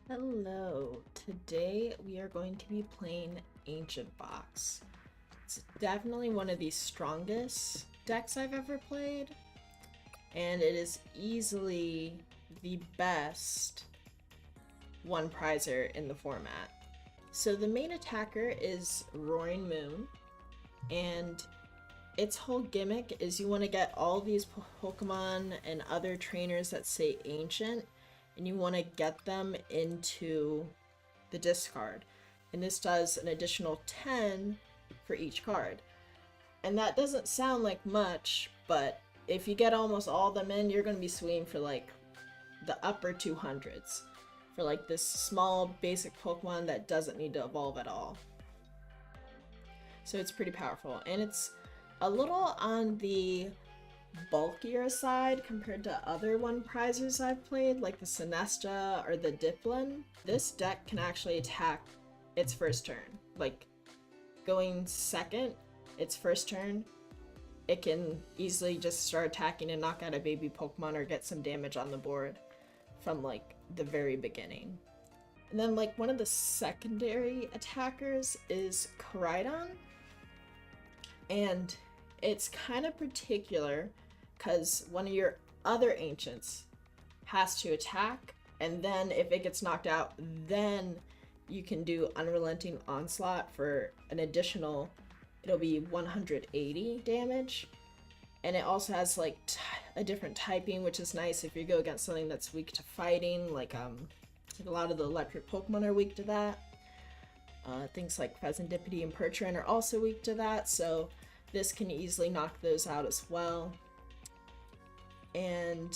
Hello, today we are going to be playing Ancient Box. It's definitely one of the strongest decks I've ever played, and it is easily the best one prizer in the format. So the main attacker is Roaring Moon, and its whole gimmick is you want to get all these Pokemon and other trainers that say Ancient, and you want to get them into the discard. And this does an additional 10 for each card. And that doesn't sound like much, but if you get almost all of them in, you're going to be swinging for like the upper 200s for like this small basic Pokemon that doesn't need to evolve at all. So it's pretty powerful, and it's a little on the bulkier side compared to other one prizers I've played, like the Sinesta or the Diplin. This deck can actually attack its first turn. Like, going second, its first turn, it can easily just start attacking and knock out a baby Pokemon or get some damage on the board from like the very beginning. And then like one of the secondary attackers is Koraidon, and it's kind of particular because one of your other ancients has to attack, and then if it gets knocked out, then you can do Unrelenting Onslaught for an additional, it'll be 180 damage. And it also has like a different typing, which is nice if you go against something that's weak to fighting, like a lot of the electric Pokemon are weak to that. Things like Pheasantipity and Percheron are also weak to that, so this can easily knock those out as well. And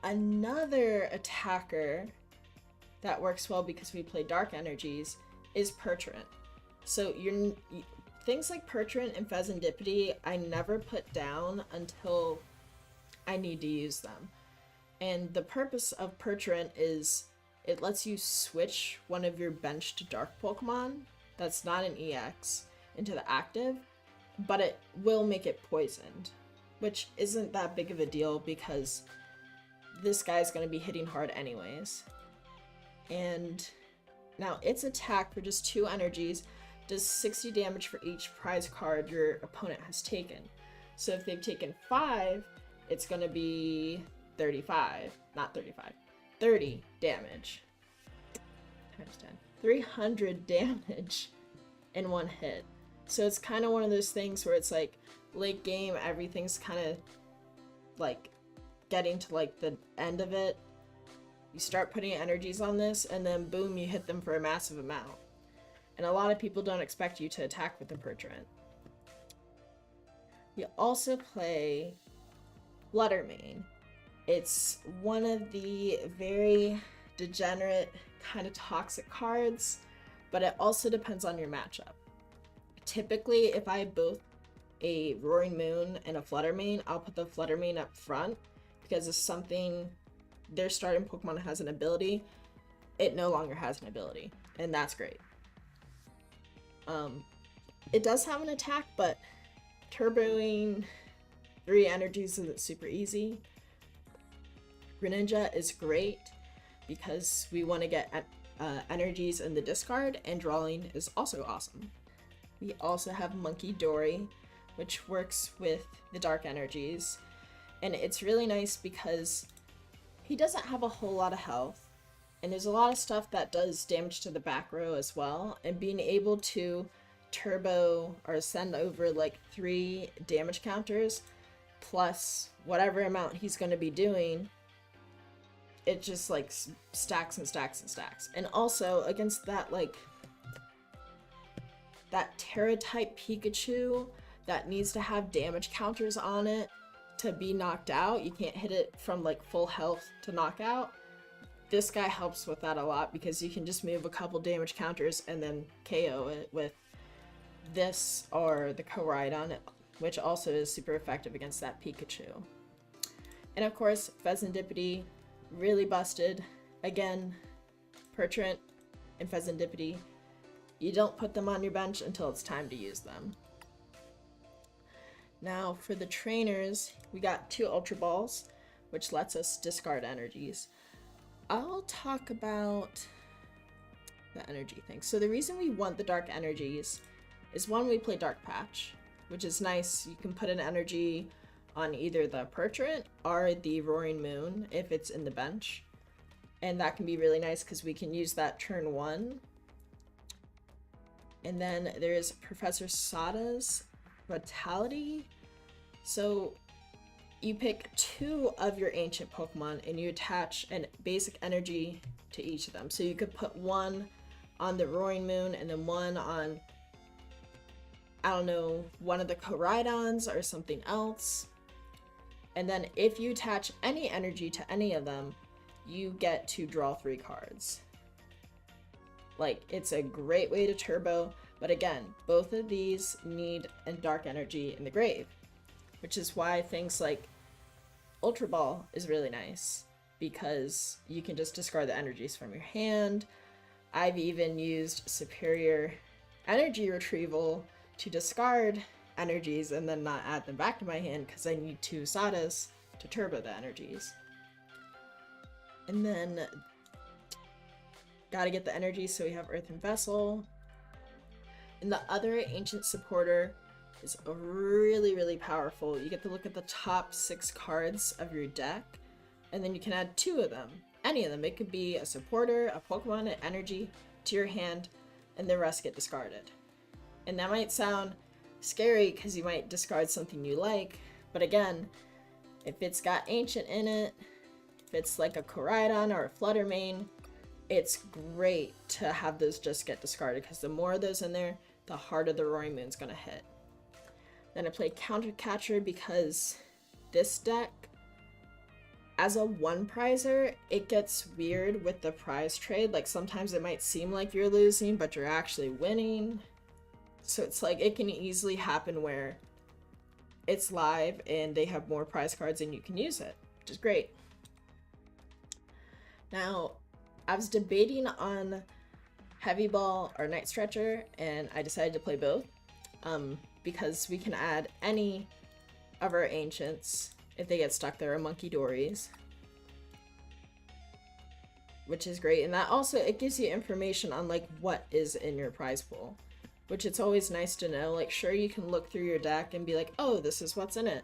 another attacker that works well because we play Dark Energies is Percheron. So things like Percheron and Pheasantipity I never put down until I need to use them. And the purpose of Percheron is it lets you switch one of your benched Dark Pokemon that's not an EX into the active, but it will make it poisoned, which isn't that big of a deal because this guy's going to be hitting hard anyways. And now its attack for just 2 energies does 60 damage for each prize card your opponent has taken. So if they've taken 5, it's going to be 35, not 35, 30 damage times 10. 300 damage in one hit. So it's kind of one of those things where it's like late game, everything's kind of like getting to like the end of it. You start putting energies on this, and then boom, you hit them for a massive amount. And a lot of people don't expect you to attack with the Percheron. You also play Fluttermane. It's one of the very degenerate, kind of toxic cards, but it also depends on your matchup. Typically, if I have both a Roaring Moon and a Fluttermane, I'll put the Fluttermane up front because if something, their starting Pokemon has an ability, it no longer has an ability, and that's great. It does have an attack, but turboing 3 energies isn't super easy. Greninja is great because we want to get energies in the discard, and drawing is also awesome. We also have Monkey Dory, which works with the dark energies, and it's really nice because he doesn't have a whole lot of health, and there's a lot of stuff that does damage to the back row as well, and being able to turbo or send over like 3 damage counters plus whatever amount he's going to be doing, it just like stacks and stacks and stacks. And also against that like that Terra type Pikachu that needs to have damage counters on it to be knocked out, you can't hit it from like full health to knock out. This guy helps with that a lot because you can just move a couple damage counters and then KO it with this or the Koraidon, which also is super effective against that Pikachu. And of course, Pheasantipity, really busted. Again, Percheron and Pheasantipity, you don't put them on your bench until it's time to use them. Now for the trainers, we got 2 Ultra Balls, which lets us discard energies. I'll talk about the energy thing. So the reason we want the dark energies is one, we play Dark Patch, which is nice. You can put an energy on either the Pertrant or the Roaring Moon if it's in the bench. And that can be really nice because we can use that turn 1. And then there's Professor Sada's Vitality. So you pick 2 of your ancient Pokemon and you attach a basic energy to each of them. So you could put 1 on the Roaring Moon and then 1 on, I don't know, one of the Koraidons or something else. And then if you attach any energy to any of them, you get to draw 3 cards. Like, it's a great way to turbo, but again, both of these need a dark energy in the grave, which is why things like Ultra Ball is really nice, because you can just discard the energies from your hand. I've even used Superior Energy Retrieval to discard energies and then not add them back to my hand because I need 2 Sadas to turbo the energies. And then gotta get the energy, so we have Earthen Vessel. And the other ancient supporter is really, really powerful. You get to look at the top 6 cards of your deck, and then you can add 2 of them. Any of them. It could be a supporter, a Pokemon, an energy to your hand, and the rest get discarded. And that might sound scary because you might discard something you like, but again, if it's got ancient in it, if it's like a Koraidon or a Fluttermane, it's great to have those just get discarded because the more of those in there, the harder the Roaring Moon's gonna hit. Then I play Countercatcher because this deck, as a 1 prizer, it gets weird with the prize trade. Like sometimes it might seem like you're losing, but you're actually winning. So it's like it can easily happen where it's live and they have more prize cards and you can use it, which is great. Now, I was debating on Heavy Ball or Night Stretcher, and I decided to play both because we can add any of our ancients if they get stuck there, or Monkey Dories, which is great. And that also, it gives you information on like what is in your prize pool, which it's always nice to know. Like, sure, you can look through your deck and be like, oh, this is what's in it.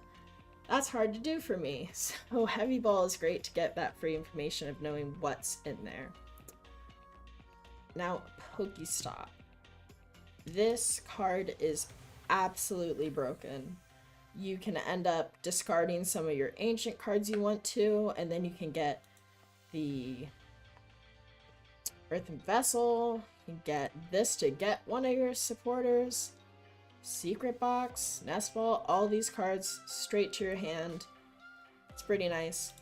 That's hard to do for me. So Heavy Ball is great to get that free information of knowing what's in there. Now, Pokestop. This card is absolutely broken. You can end up discarding some of your ancient cards you want to, and then you can get the Earthen Vessel. You can get this to get one of your supporters. Secret Box, Nest Ball, all these cards straight to your hand. It's pretty nice.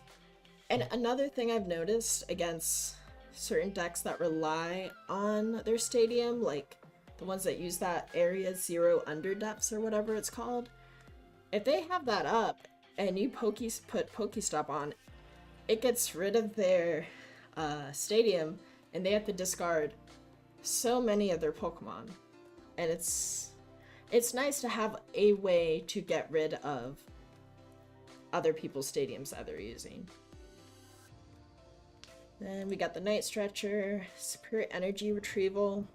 And another thing I've noticed against certain decks that rely on their stadium, like the ones that use that area 0 under depths or whatever it's called, if they have that up and you put Pokestop on, it gets rid of their stadium and they have to discard so many of their Pokemon. And it's nice to have a way to get rid of other people's stadiums that they're using. Then we got the Night Stretcher, Superior Energy Retrieval.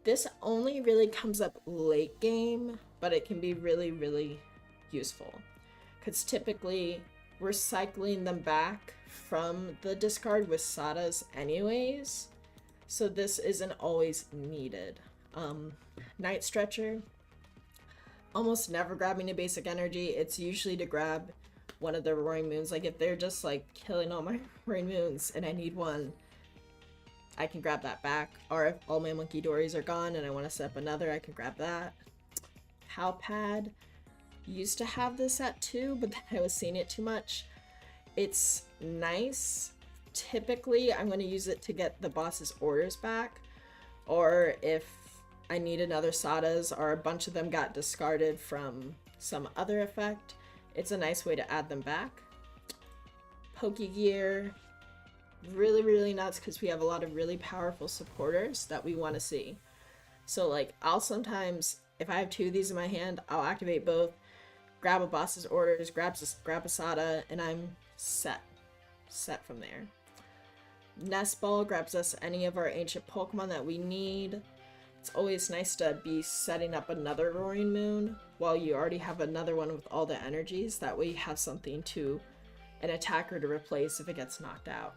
This only really comes up late game, but it can be really, really useful. Because typically we're cycling them back from the discard with Sadas anyways, so this isn't always needed. Night Stretcher, almost never grabbing a basic energy. It's usually to grab one of the Roaring Moons. Like if they're just like killing all my Roaring Moons and I need one, I can grab that back. Or if all my Monkey Dories are gone and I want to set up another, I can grab that. Palpad used to have this at 2, but then I was seeing it too much. It's nice. Typically, I'm going to use it to get the boss's orders back, or if I need another Sadas or a bunch of them got discarded from some other effect, it's a nice way to add them back. Pokegear, really, really nuts because we have a lot of really powerful supporters that we want to see. So like, I'll sometimes, if I have 2 of these in my hand, I'll activate both, grab a boss's orders, grab a Sada, and I'm set from there. Nest Ball grabs us any of our ancient Pokemon that we need. It's always nice to be setting up another Roaring Moon while you already have another one with all the energies. That way you have something to an attacker to replace if it gets knocked out.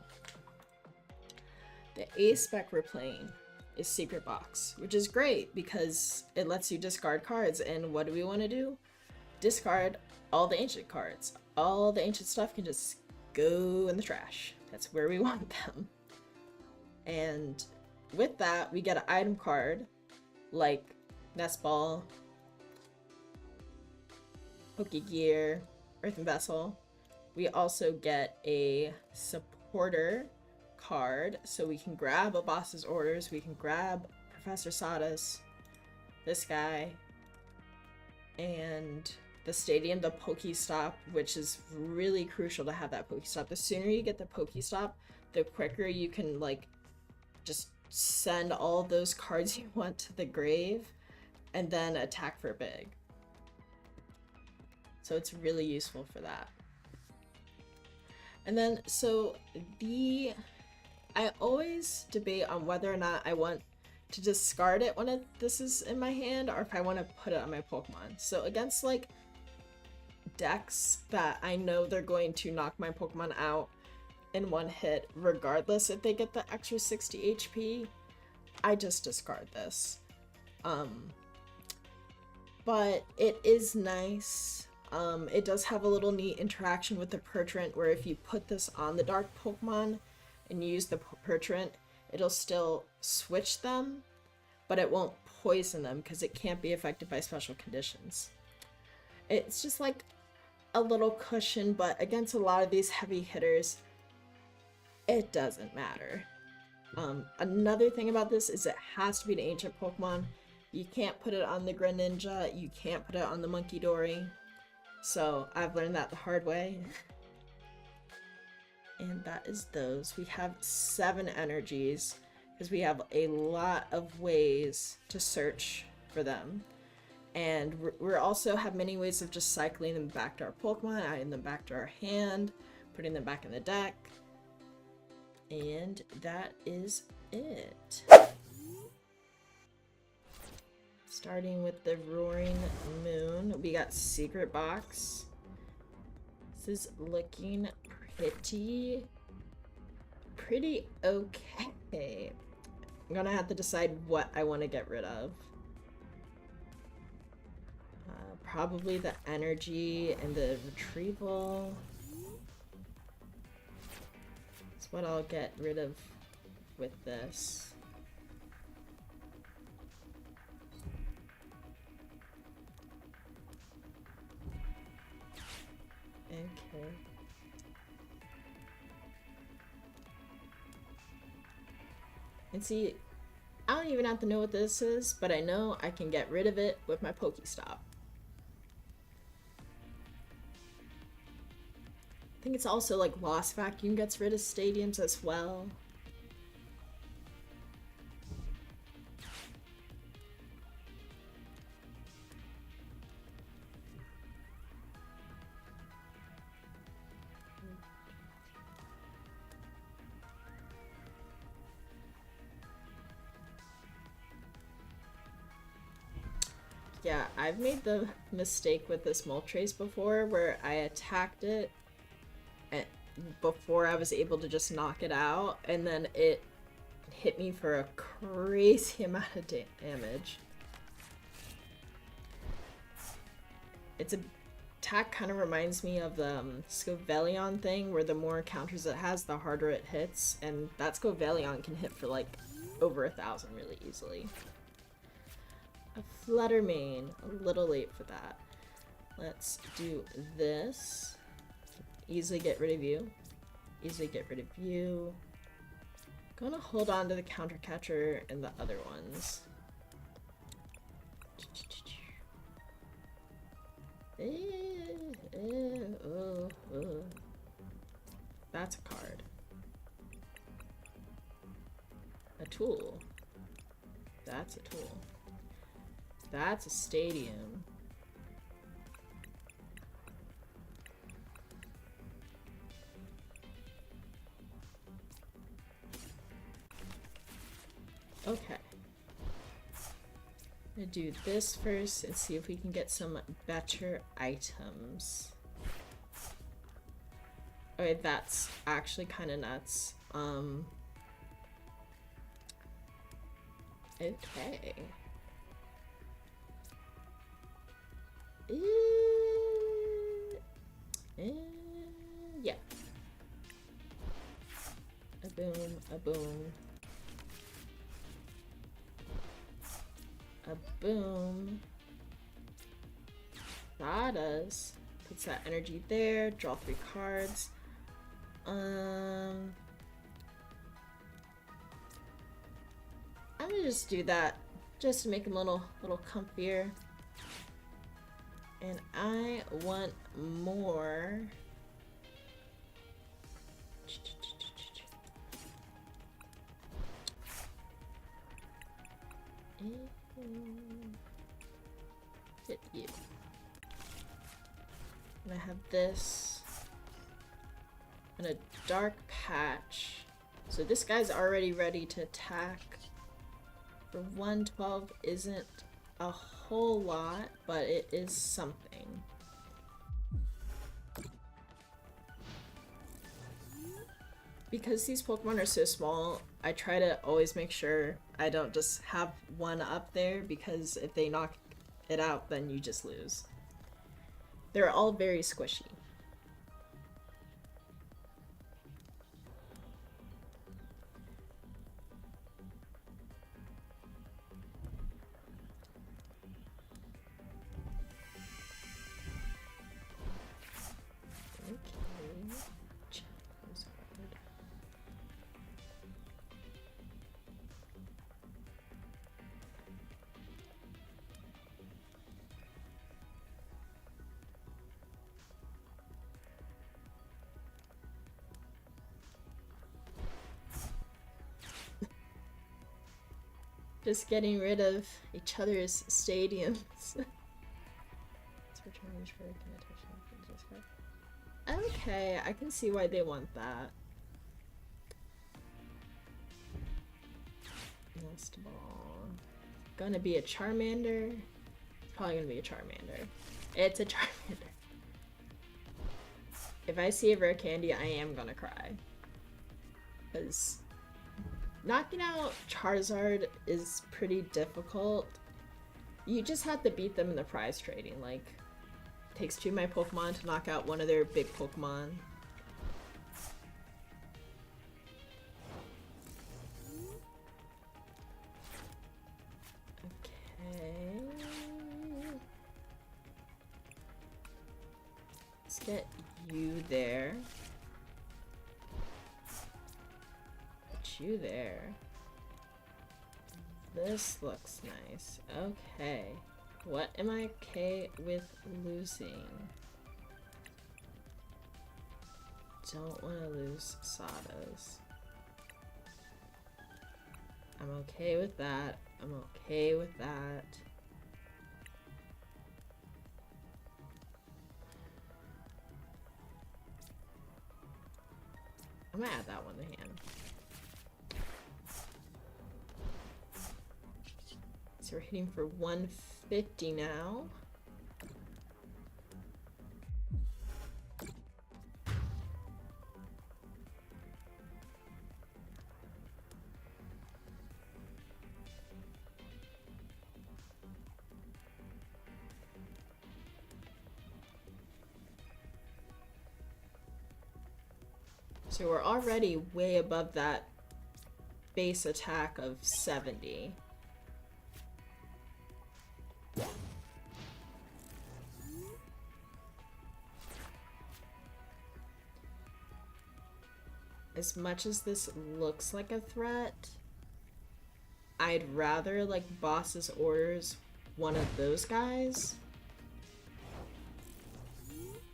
The A spec we're playing is Secret Box, which is great because it lets you discard cards. And what do we want to do? Discard all the ancient cards. All the ancient stuff can just go in the trash. That's where we want them. And with that, we get an item card like Nest Ball, Pokegear, Earthen Vessel. We also get a supporter card, so we can grab a boss's orders. We can grab Professor Sawdust, this guy, and the stadium, the Pokestop, which is really crucial to have that Pokestop. The sooner you get the Pokestop, the quicker you can like just send all those cards you want to the grave and then attack for big. So it's really useful for that. And then, so I always debate on whether or not I want to discard it when this is in my hand or if I want to put it on my Pokemon. So against like decks that I know they're going to knock my Pokemon out in one hit, regardless if they get the extra 60 HP, I just discard this. But it is nice. It does have a little neat interaction with the Pertrant where if you put this on the dark Pokemon and use the Pertrant, it'll still switch them, but it won't poison them because it can't be affected by special conditions. It's just like a little cushion, but against a lot of these heavy hitters, it doesn't matter. Another thing about this is it has to be an ancient Pokemon. You can't put it on the Greninja, you can't put it on the Munkidori. So I've learned that the hard way. And that is those. We have 7 energies because we have a lot of ways to search for them. And we also have many ways of just cycling them back to our Pokemon, adding them back to our hand, putting them back in the deck. And that is it. Starting with the Roaring Moon, we got Secret Box. This is looking pretty okay. I'm gonna have to decide what I want to get rid of. Probably the energy and the retrieval. That's what I'll get rid of with this. Okay. And see, I don't even have to know what this is, but I know I can get rid of it with my Pokestop. I think it's also like Lost Vacuum gets rid of stadiums as well. Yeah, I've made the mistake with this Moltres before where I attacked it before I was able to just knock it out, and then it hit me for a crazy amount of damage. Its attack kind of reminds me of the Scovelion thing, where the more counters it has, the harder it hits, and that Scovelion can hit for like over 1,000 really easily. A Fluttermane, a little late for that. Let's do this. Easily get rid of you. Easily get rid of you. Gonna hold on to the counter catcher and the other ones. That's a card. A tool. That's a tool. That's a stadium. Okay. I'm gonna do this first and see if we can get some better items. Okay, that's actually kind of nuts. Okay. Yeah. A boom, a boom. A boom. That does. Puts that energy there. Draw 3 cards. I'm gonna just do that, just to make him a little comfier. And I want more. Hit you. And I have this. And a dark patch. So this guy's already ready to attack. For 112 isn't a whole lot, but it is something. Because these Pokemon are so small, I try to always make sure I don't just have one up there, because if they knock it out, then you just lose. They're all very squishy. Just getting rid of each other's stadiums. Okay, I can see why they want that. Nest ball. Gonna be a Charmander. It's probably gonna be a Charmander. It's a Charmander. If I see a rare candy, I am gonna cry. Because knocking out Charizard is pretty difficult. You just have to beat them in the prize trading. Like, it takes 2 of my Pokemon to knock out one of their big Pokemon. Okay. Let's get you there. You there. This looks nice. Okay. What am I okay with losing? Don't want to lose Sadas. I'm okay with that. I'm okay with that. I'm gonna add that one to hand. So we're hitting for 150 now. So we're already way above that base attack of 70. As much as this looks like a threat, I'd rather, like, boss's orders one of those guys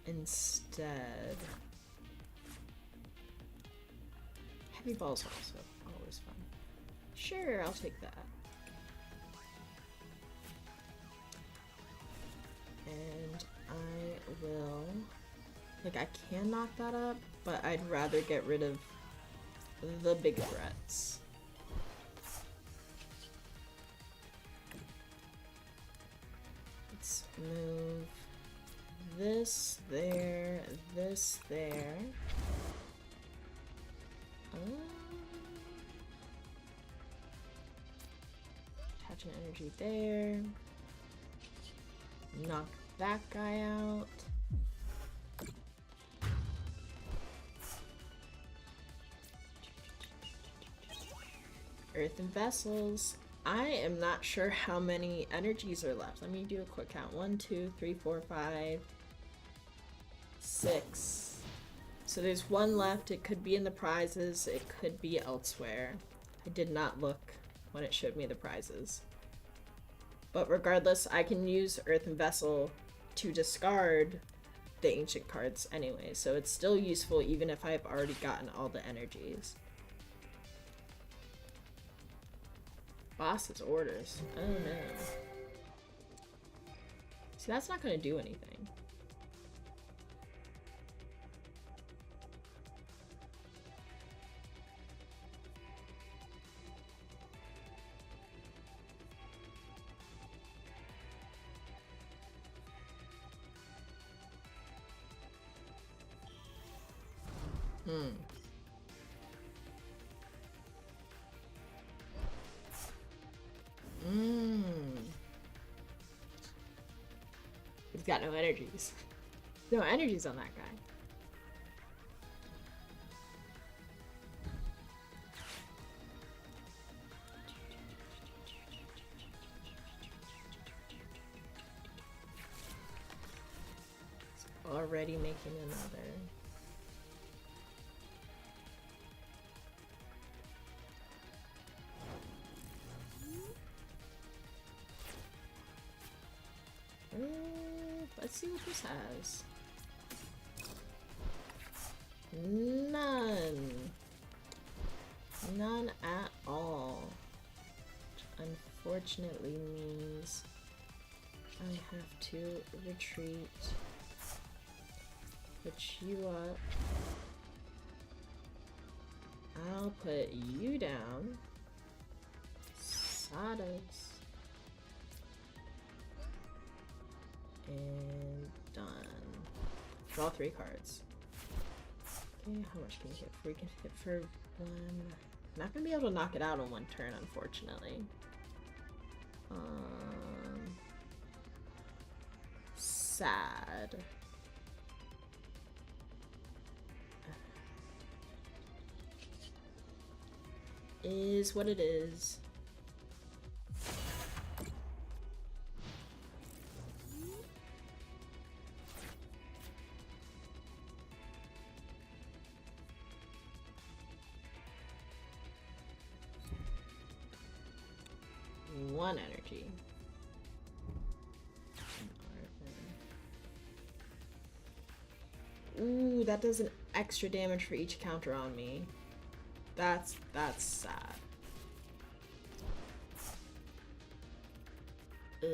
instead. Heavy ball's also always fun. Sure, I'll take that. And I will, like, I can knock that up, but I'd rather get rid of the big threats. Let's move this there, this there. Attach an energy there. Knock that guy out. Earthen vessels. I am not sure how many energies are left. Let me do a quick count. 1, 2, 3, 4, 5, 6. So there's one left. It could be in the prizes. It could be elsewhere. I did not look when it showed me the prizes. But regardless, I can use Earthen Vessel to discard the ancient cards anyway. So it's still useful even if I've already gotten all the energies. Boss's orders. Oh no. See, that's not going to do anything. He's got no energies. No energies on that guy. It's already making another. Let's see what this has. None. None at all. Which unfortunately means I have to retreat. Put you up. I'll put you down. Sadas. And done. Draw 3 cards. Okay, how much can you hit? We can hit for 1. Not gonna be able to knock it out on 1 turn, unfortunately. Sad. Is what it is. One energy. Ooh, that does an extra damage for each counter on me. That's sad. Ugh.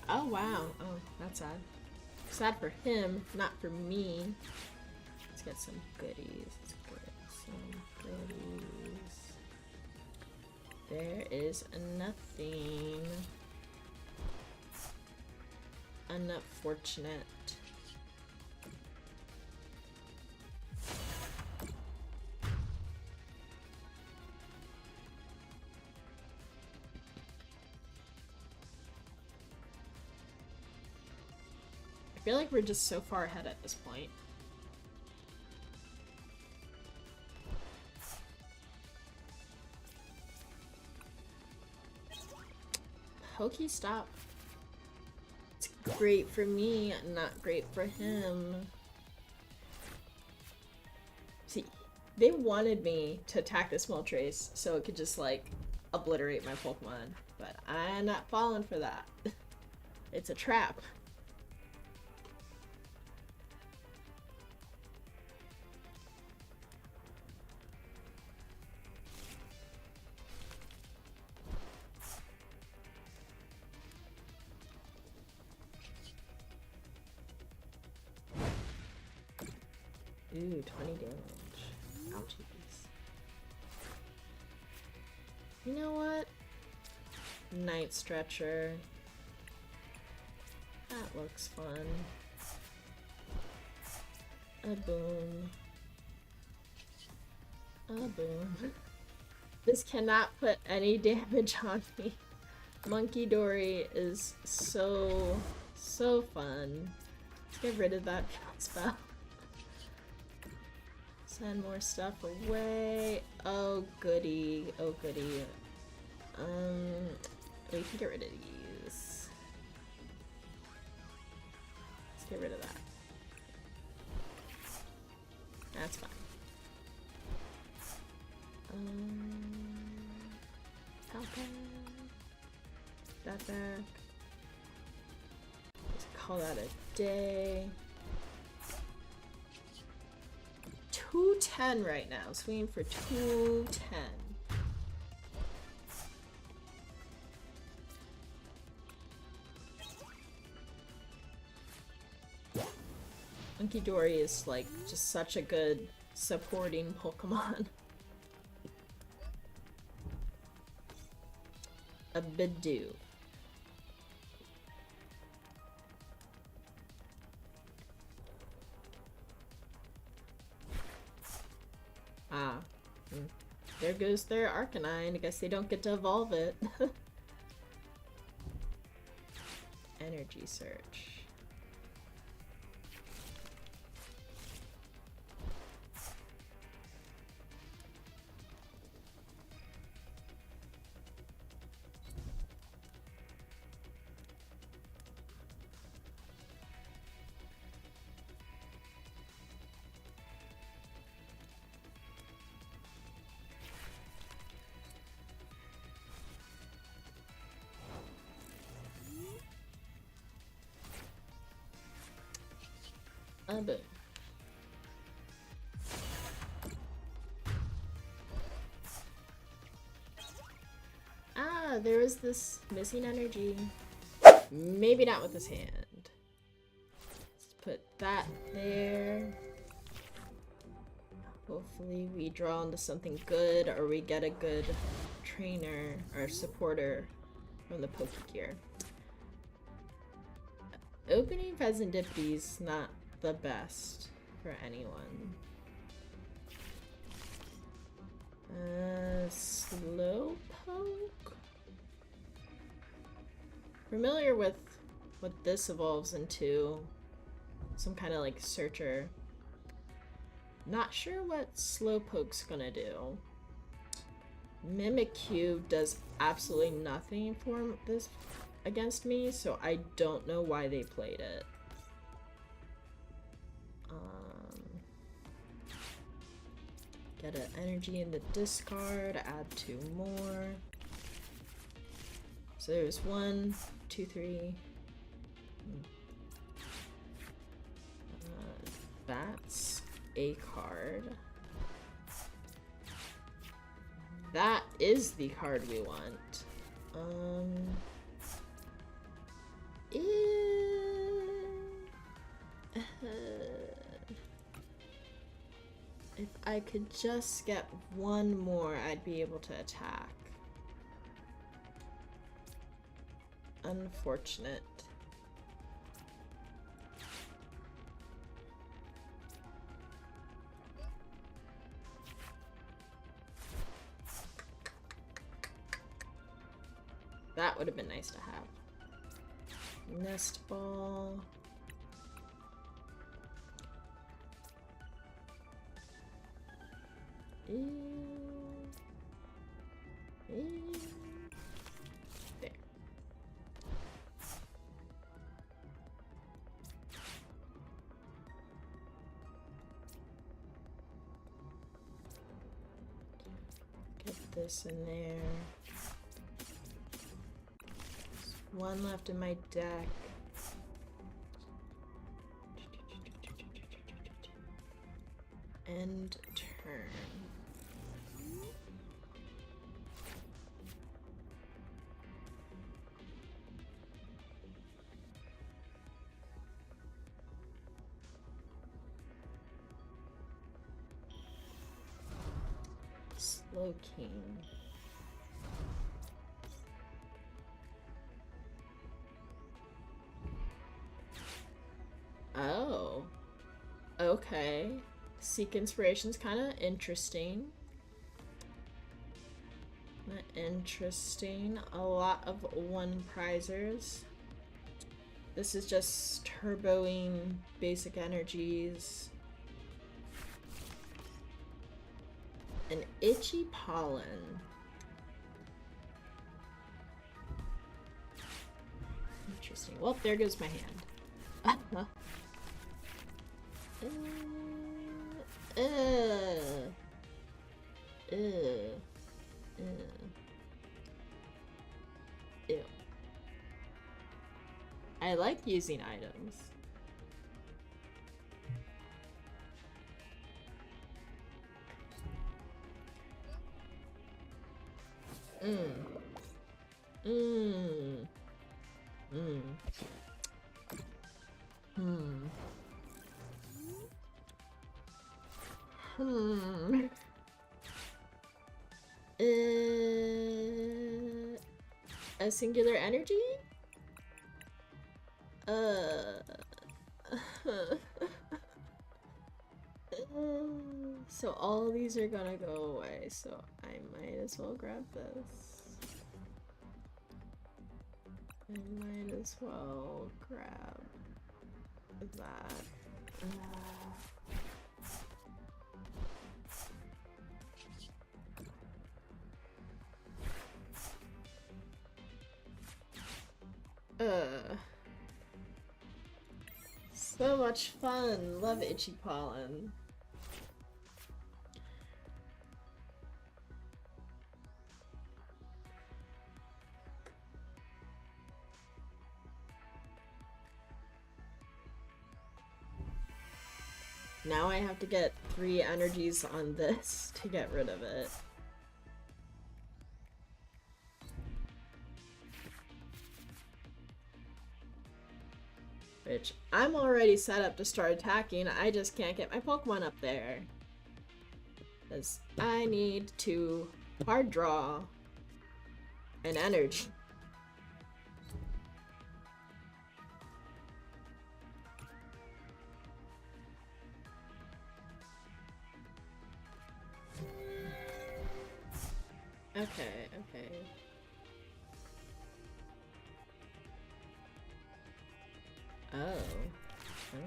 Oh wow. Oh, that's sad. Sad for him, not for me. Let's get some goodies. Let's get some goodies. There is nothing. Unfortunate. I feel like we're just so far ahead at this point. Pokestop. It's great for me, not great for him. See, they wanted me to attack the small trace so it could just like obliterate my Pokemon, but I'm not falling for that. It's a trap. Ooh, 20 damage. Ouchies. You know what? Night Stretcher. That looks fun. A boom. A boom. This cannot put any damage on me. Monkey Dory is so fun. Let's get rid of that spell. Send more stuff away. Oh goody. Oh goody. We can get rid of these. Let's get rid of that. That's fine. Okay. That back. Let's call that a day. 210 right now. Swinging for 210. Monkey Dory is like just such a good supporting Pokemon. A Bidoof. Ah. There goes their Arcanine. I guess they don't get to evolve it. Energy Search. Boom. Ah, there was this missing energy. Maybe not with his hand. Let's put that there. Hopefully we draw into something good, or we get a good trainer or supporter from the Pokegear. Opening Pheasant Dipty's not the best for anyone. Slowpoke? Familiar with what this evolves into. Some kind of like searcher. Not sure what Slowpoke's gonna do. Mimikyu does absolutely nothing for this against me, so I don't know why they played it. Get an energy in the discard, add 2 more. So there's 1, 2, 3. That's a card. That is the card we want. If I could just get 1 more, I'd be able to attack. Unfortunate. That would have been nice to have. Nest Ball. There. Get this in there. There's 1 left in my deck. End turn. Slowking. Okay. Seek Inspiration's kind of interesting. Interesting. A lot of one prizers. This is just turboing basic energies. An itchy pollen. Interesting. Well, there goes my hand. Ew. I like using items. A singular energy? So all these are gonna go away, so I might as well grab this. I might as well grab that. So much fun. Love itchy pollen. Now I have to get 3 energies on this to get rid of it. Which, I'm already set up to start attacking, I just can't get my Pokemon up there. Because I need to hard draw an energy. Okay, okay. Oh. Okay.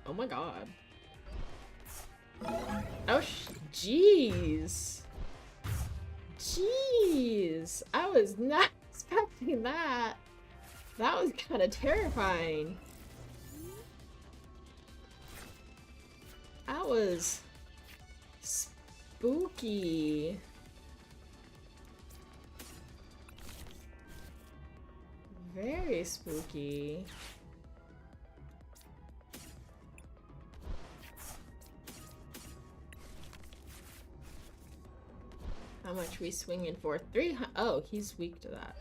Oh my god. Oh, jeez. Jeez. I was not expecting that. That was kind of terrifying. That was spooky. Very spooky. How much we swinging for? 300. Oh, he's weak to that.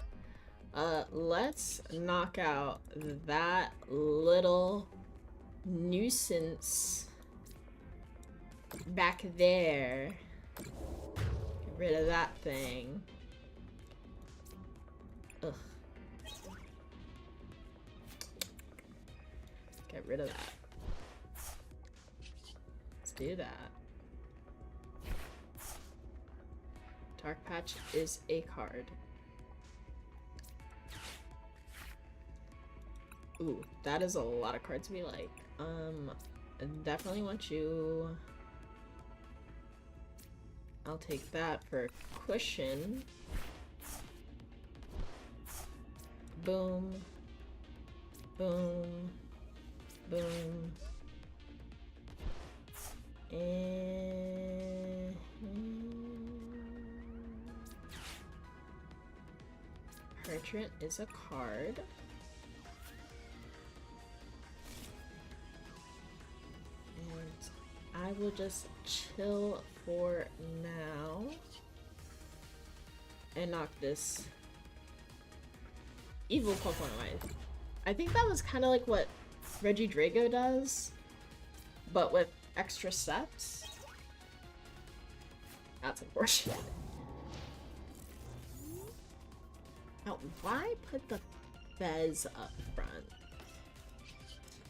Let's knock out that little nuisance back there. Get rid of that thing. Ugh. Get rid of that. Let's do that. Dark Patch is a card. Ooh, that is a lot of cards we like. I definitely want you. I'll take that for cushion. Boom. Boom. Boom. And Pertrant is a card. And I will just chill for now and knock this evil Pokemon away. I think that was kind of like what Regidrago does, but with extra steps. That's unfortunate. Now, why put the Fez up front.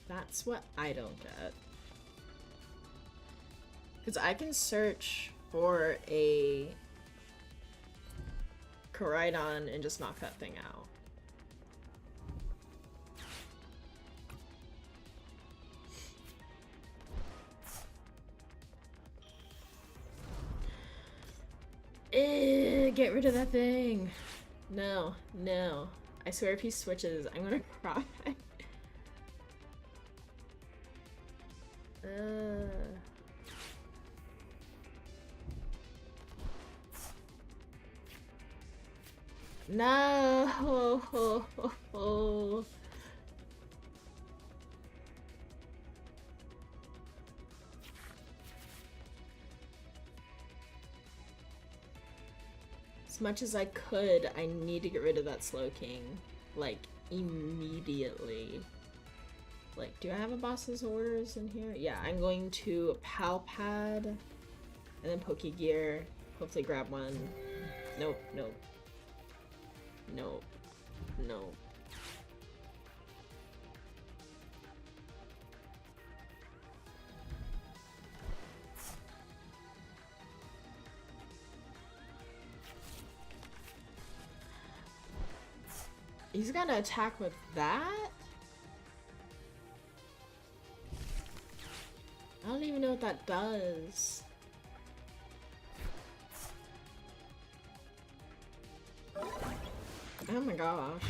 That's what I don't get. Because I can search for a Koraidon and just knock that thing out. Get rid of that thing. No, no. I swear if he switches, I'm gonna cry. No. As much as I could, I need to get rid of that Slow King. Like, immediately. Like, do I have a boss's orders in here? Yeah, I'm going to Palpad, and then Pokegear. Hopefully grab one. Nope, nope. Nope. Nope. He's gonna attack with that? I don't even know what that does. Oh my gosh.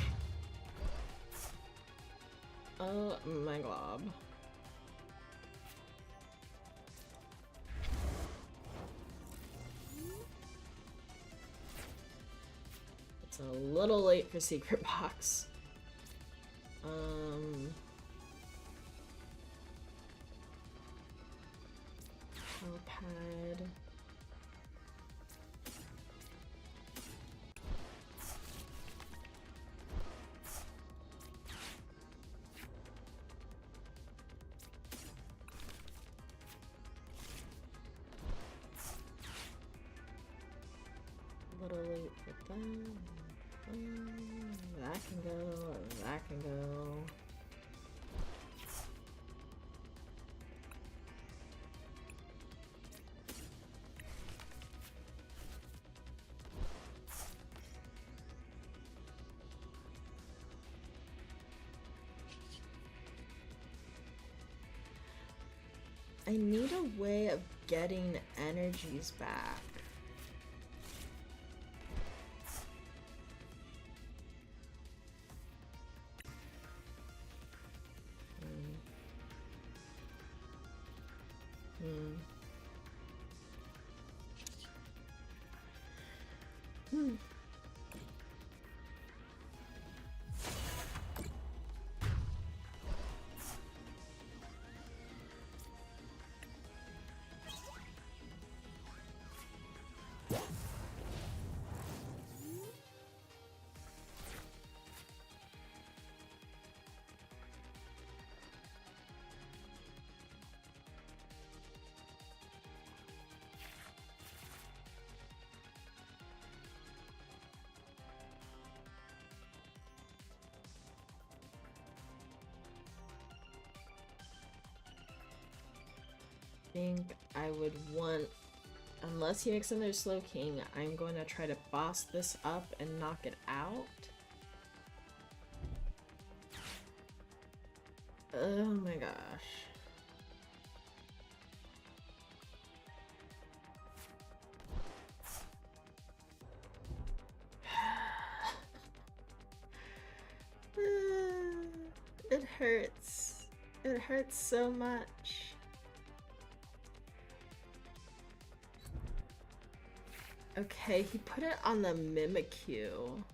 Oh my glob. It's a little late for Secret Box. Helipad. A little late for that. That can go, that can go. I need a way of getting energies back. Think I would want, unless he makes another Slow King, I'm going to try to boss this up and knock it out. Oh my gosh. It hurts. It hurts so much. Okay, he put it on the Mimikyu.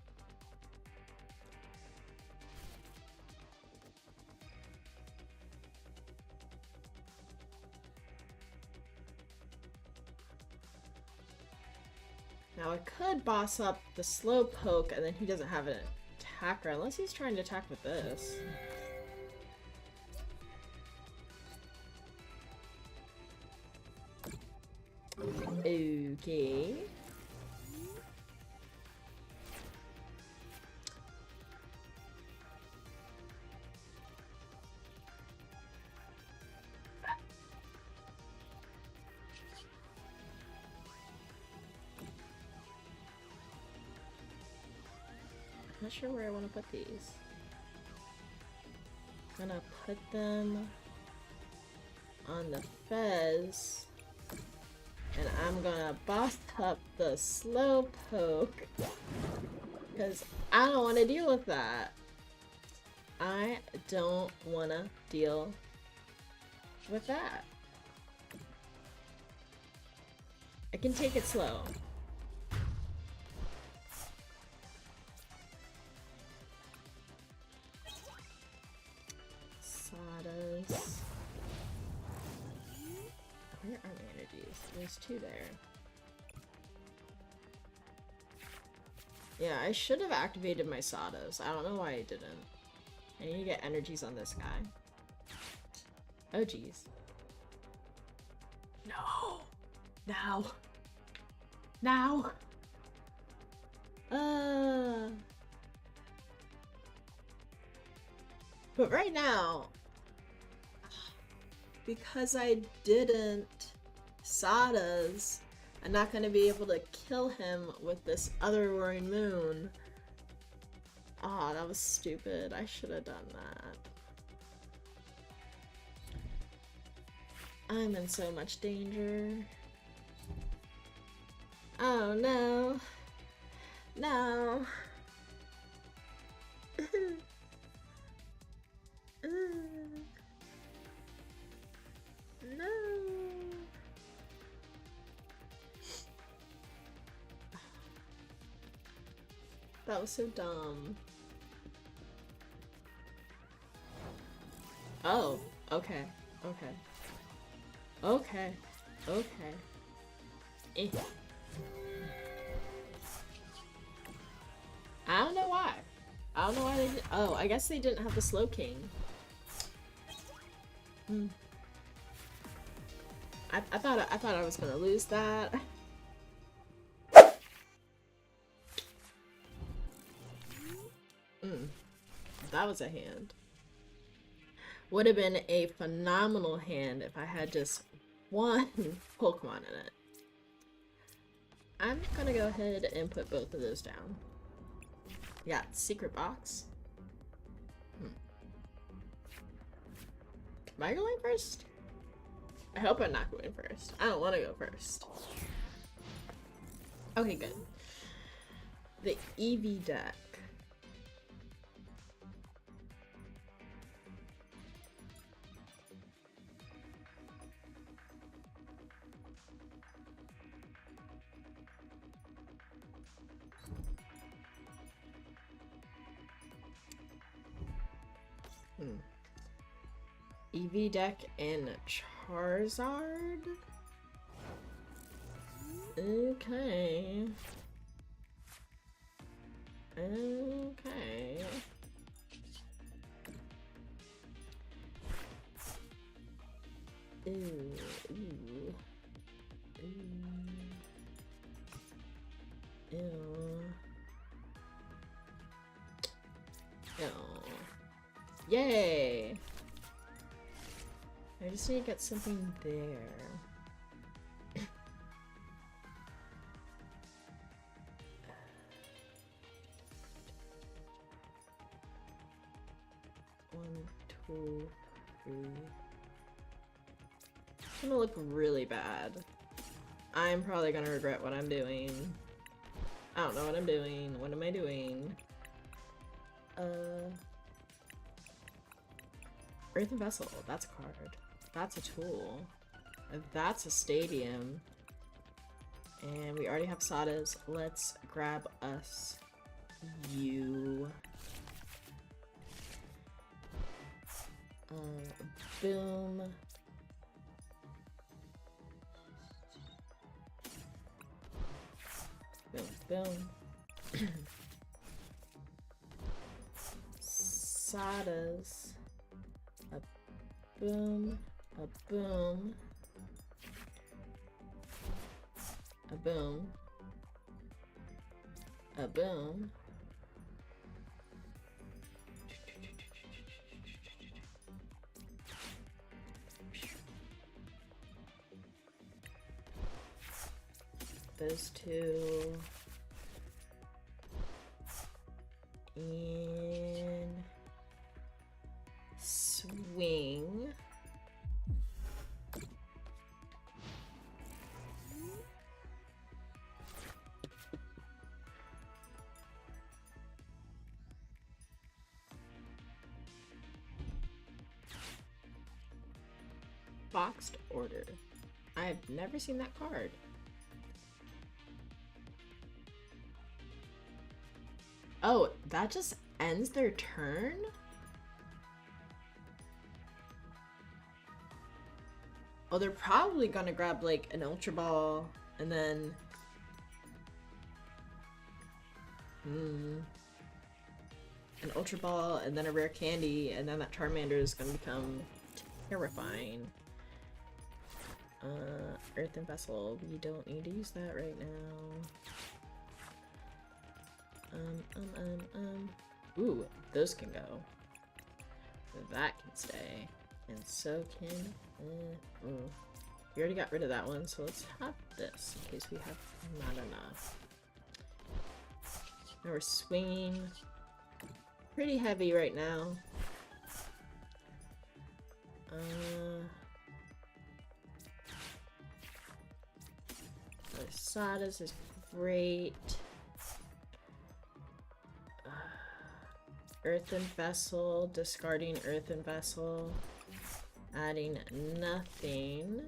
Now I could boss up the Slowpoke and then he doesn't have an attacker unless he's trying to attack with this. Okay. not sure where I want to put these. I'm gonna put them on the fez, and I'm gonna boss up the slowpoke because I don't want to deal with that. I don't want to deal with that. I can take it slow. Sodas. Where are my energies? There's two there. Yeah, I should have activated my sodas. I don't know why I didn't. I need to get energies on this guy. Oh geez. No! Now! Now! But right now, because I didn't sodas, I'm not gonna be able to kill him with this other roaring moon. Ah, that was stupid. I should have done that. I'm in so much danger. Oh no. No. No. That was so dumb. Oh, okay. Okay. Okay. Okay. Eh. I don't know why. I don't know why they did. Oh, I guess they didn't have the Slow King. I thought I was gonna lose that. That was a hand. Would have been a phenomenal hand if I had just one Pokemon in it. I'm gonna go ahead and put both of those down. Yeah, secret box. Am I going first? I hope I'm not going first. I don't want to go first. Okay, good. The EV deck. EV deck and Charizard? Okay. Okay. Ooh, ooh. Ooh. Ew. Ew. Yay! I just need to get something there. One, two, three. It's gonna look really bad. I'm probably gonna regret what I'm doing. I don't know what I'm doing. What am I doing? Earthen Vessel. That's a card. That's a tool. That's a stadium. And we already have sodas. Let's grab us you. Boom. Boom, boom. Sodas. A boom. A boom. A boom. A boom. Those two. And swing. Boxed order. I've never seen that card. Oh, that just ends their turn? Oh, they're probably gonna grab like an Ultra Ball and then... an Ultra Ball and then a Rare Candy, and then that Charmander is gonna become terrifying. Earthen Vessel, we don't need to use that right now. Ooh, those can go. That can stay. And so can... We already got rid of that one, so let's have this in case we have not enough. Now we're swinging. Pretty heavy right now. Sadas is great. Earthen Vessel, discarding Earthen Vessel, adding nothing.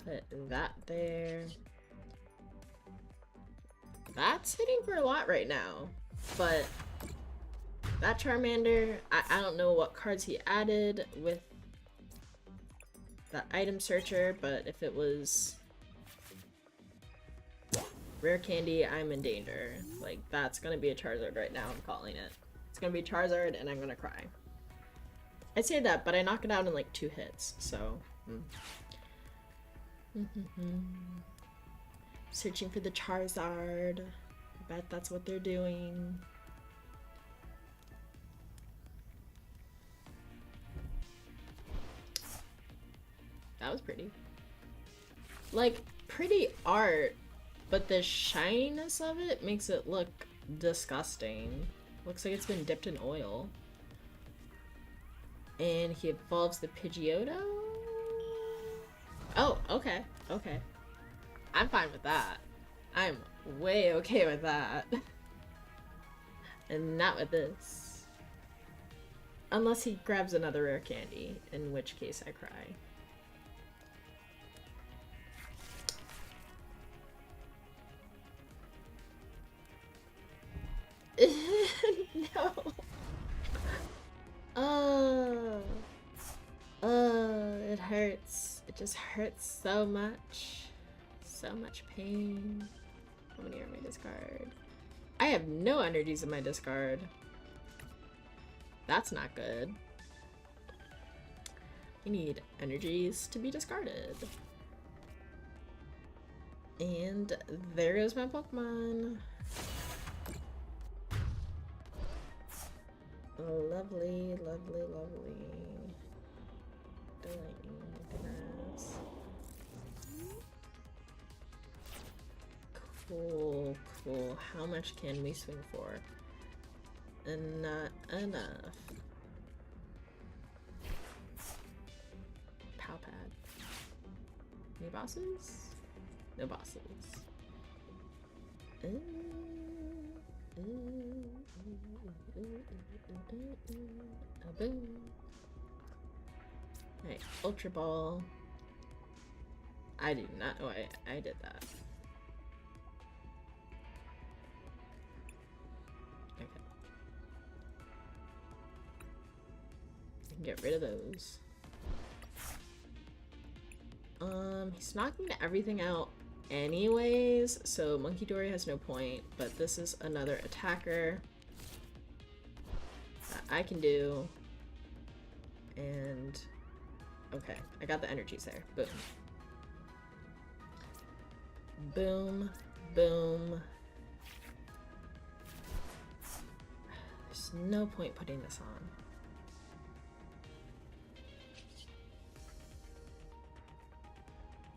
Put that there. That's hitting for a lot right now, but that Charmander, I don't know what cards he added with the item searcher, but if it was Rare Candy, I'm in danger. Like, that's gonna be a Charizard right now, I'm calling it. It's gonna be Charizard and I'm gonna cry. I say that, but I knock it out in like 2 hits, so... Searching for the Charizard. I bet that's what they're doing. That was pretty. Like, pretty art, but the shininess of it makes it look disgusting. Looks like it's been dipped in oil. And he evolves the Pidgeotto? Oh, okay, okay. I'm fine with that. I'm way okay with that. And not with this. Unless he grabs another Rare Candy, in which case I cry. No. It hurts. It just hurts so much. So much pain. How many are in my discard? I have no energies in my discard. That's not good. I need energies to be discarded. And there goes my Pokemon. Lovely, lovely, lovely. Don't like anything else. Cool, cool. How much can we swing for? And not enough. Pow pad. Any bosses? No bosses. Boom. Alright, Ultra Ball. I did not know I did that. Okay. I can get rid of those. He's knocking everything out anyways, so Monkey Dory has no point, but this is another attacker that I can do. And okay, I got the energies there. Boom. Boom, boom. There's no point putting this on.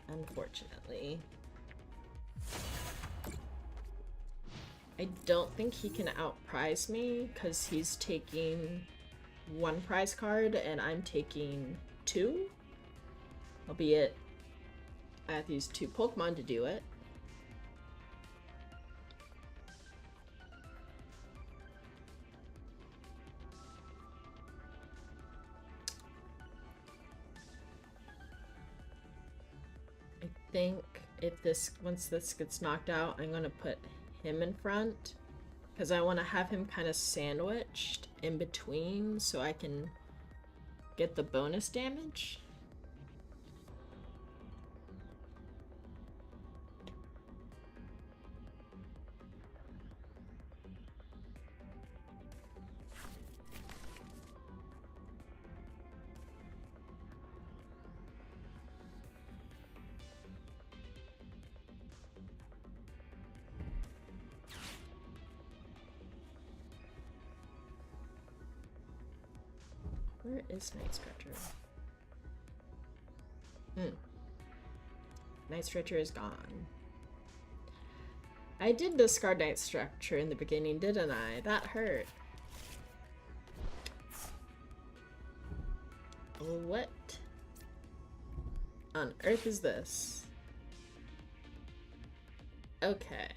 Unfortunately. I don't think he can outprize me because he's taking 1 prize card and I'm taking 2. Albeit, I have to use 2 Pokemon to do it. I think once this gets knocked out, I'm gonna put him in front because I want to have him kind of sandwiched in between so I can get the bonus damage. Where is Night Stretcher? Night Stretcher is gone. I did discard Night Stretcher in the beginning, didn't I? That hurt. What on earth is this? Okay.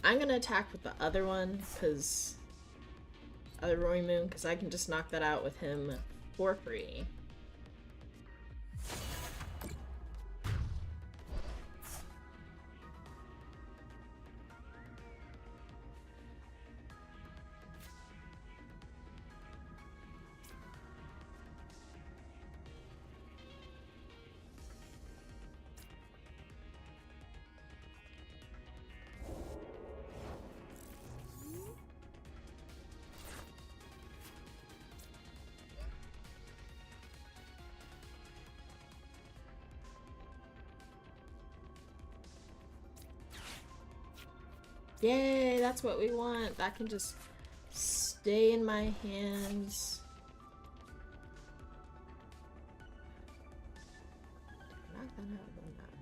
I'm gonna attack with the other one, because other Roy Moon, because I can just knock that out with him for free. Yay, that's what we want. That can just stay in my hands. Knock that out.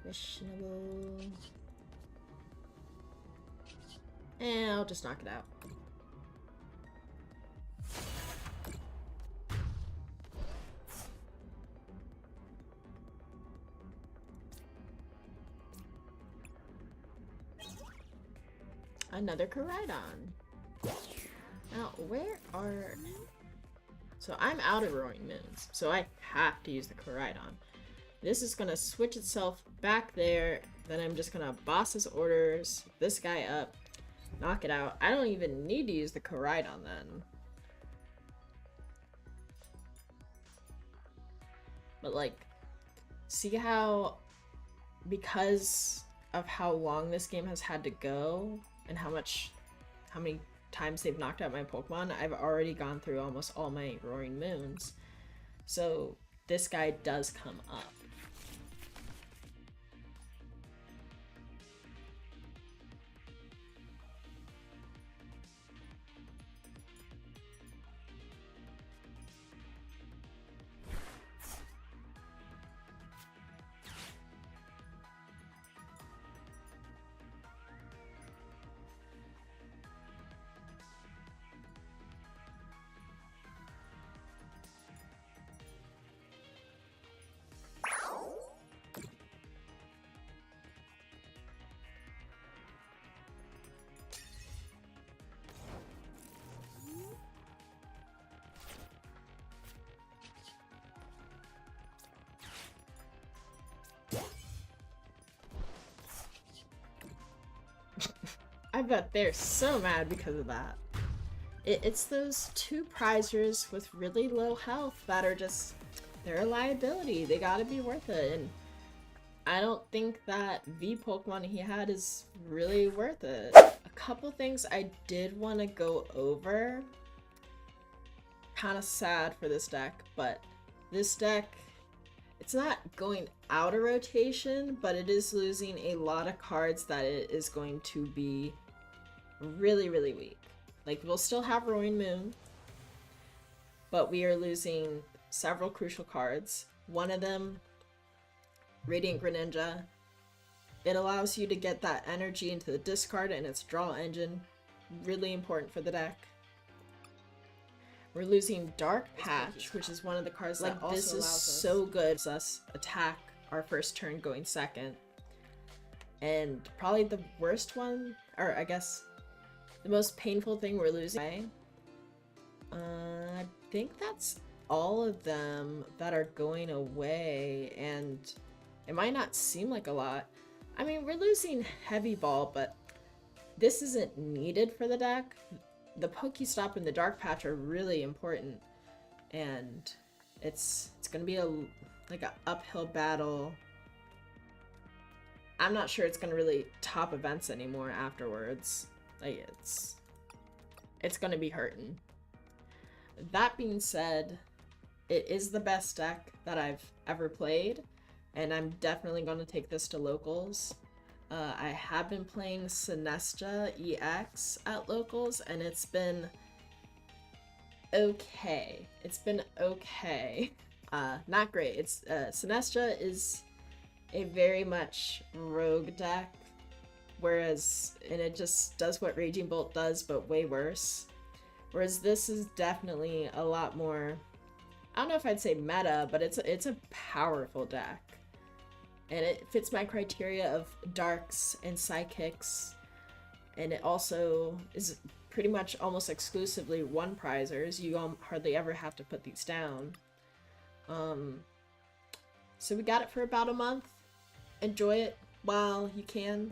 Questionable. And I'll just knock it out. Another Koraidon. Now, where are... So I'm out of Roaring Moons, so I have to use the Koraidon. This is gonna switch itself back there, then I'm just gonna boss his orders, this guy up, knock it out. I don't even need to use the Koraidon then. But like, see how, because of how long this game has had to go, and how many times they've knocked out my Pokemon, I've already gone through almost all my Roaring Moons. So this guy does come up. I bet they're so mad because of that. It's those 2 prizers with really low health that are just, they're a liability. They gotta be worth it. And I don't think that V Pokemon he had is really worth it. A couple things I did want to go over. Kind of sad for this deck, but this deck, it's not going out of rotation, but it is losing a lot of cards that it is going to be really, really weak. Like, we'll still have Roaring Moon, but we are losing several crucial cards. One of them Radiant Greninja. It allows you to get that energy into the discard and its draw engine. Really important for the deck. We're losing Dark Patch, which is one of the cards that also this is so good. Us attack our first turn going second. And probably the worst one, or I guess the most painful thing we're losing. I think that's all of them that are going away, and it might not seem like a lot. I mean, we're losing Heavy Ball, but this isn't needed for the deck. The Pokestop and the Dark Patch are really important, and it's gonna be like an uphill battle. I'm not sure it's gonna really top events anymore afterwards. Like it's gonna be hurting. That being said, it is the best deck that I've ever played, and I'm definitely gonna take this to locals. I have been playing Sinestro EX at locals, and it's been okay. It's been okay. Not great. It's Sinestro is a very much rogue deck, and it just does what Raging Bolt does, but way worse. Whereas this is definitely a lot more, I don't know if I'd say meta, but it's a powerful deck. And it fits my criteria of darks and psychics, and it also is pretty much almost exclusively one prizers. You hardly ever have to put these down. So we got it for about a month. Enjoy it while you can.